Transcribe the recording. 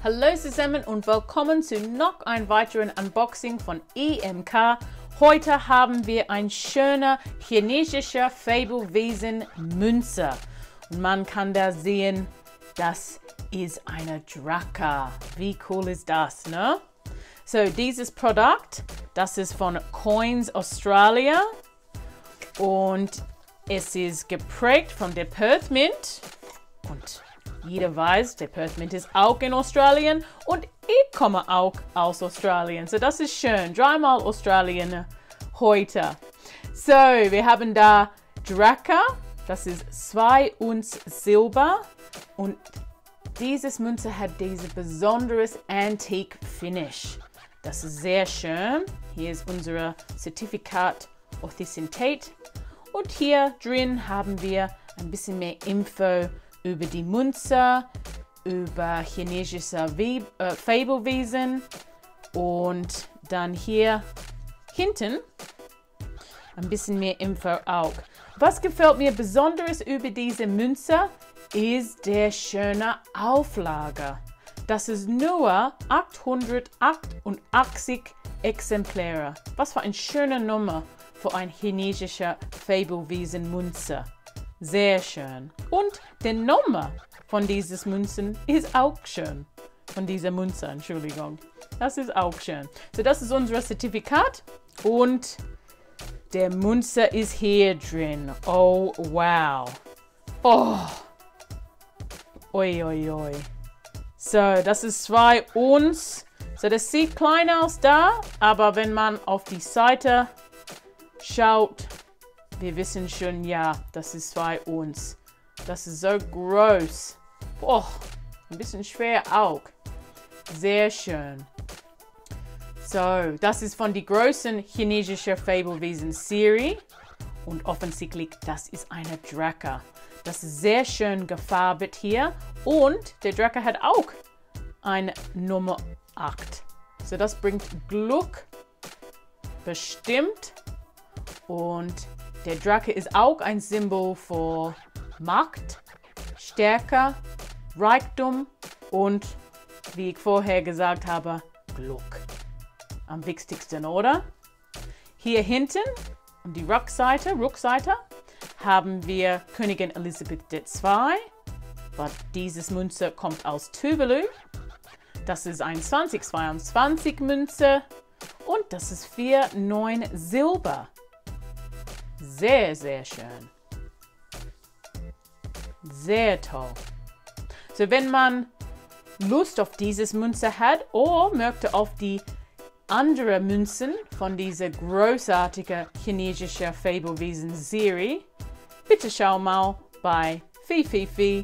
Hallo zusammen und willkommen zu noch ein weiteren Unboxing von EMK. Heute haben wir ein schöner chinesischer Fabelwesen Münze. Und man kann da sehen, das ist eine Drache. Wie cool ist das, ne? So, dieses Produkt, das ist von Coins Australia und es ist geprägt von der Perth Mint und jeder weiß, der Perth Mint ist auch in Australien und ich komme auch aus Australien. So, das ist schön. Dreimal Australien heute. So, wir haben da Drache. Das ist 2 Unzen Silber. Und dieses Münze hat dieses besonderes Antique Finish. Das ist sehr schön. Hier ist unser Zertifikat Authentizität. Und hier drin haben wir ein bisschen mehr Info über die Münze, über chinesische Fabelwesen und dann hier hinten ein bisschen mehr Info auch. Was gefällt mir besonders über diese Münze ist der schöne Auflage. Das ist nur 888 Exemplare. Was für eine schöne Nummer für ein chinesischer Fabelwesen Münze. Sehr schön. Und die Nummer von diesen Münzen ist auch schön. Von dieser Münze, Entschuldigung. Das ist auch schön. So, das ist unser Zertifikat. Und der Münze ist hier drin. Oh, wow. Oh. Ui, ui, ui. So, das ist 2 Unzen. So, das sieht klein aus da. Aber wenn man auf die Seite schaut, wir wissen schon, ja, das ist 2 Unzen. Das ist so groß. Boah, ein bisschen schwer auch. Sehr schön. So, das ist von der großen chinesischen Fabelwesen Serie. Und offensichtlich, das ist eine Drache. Das ist sehr schön gefarbt hier. Und der Drache hat auch eine Nummer 8. So, das bringt Glück. Bestimmt. Und der Drache ist auch ein Symbol für Macht, Stärke, Reichtum und, wie ich vorher gesagt habe, Glück. Am wichtigsten, oder? Hier hinten, um die Rückseite, haben wir Königin Elisabeth II. Dieses Münze kommt aus Tuvalu. Das ist ein 2022 Münze und das ist 4,9 Silber. Sehr, sehr schön. Sehr toll. So, wenn man Lust auf dieses Münze hat oder möchte auf die anderen Münzen von dieser großartigen chinesischen Fabelwesen Serie, bitte schau mal bei www.emk.com.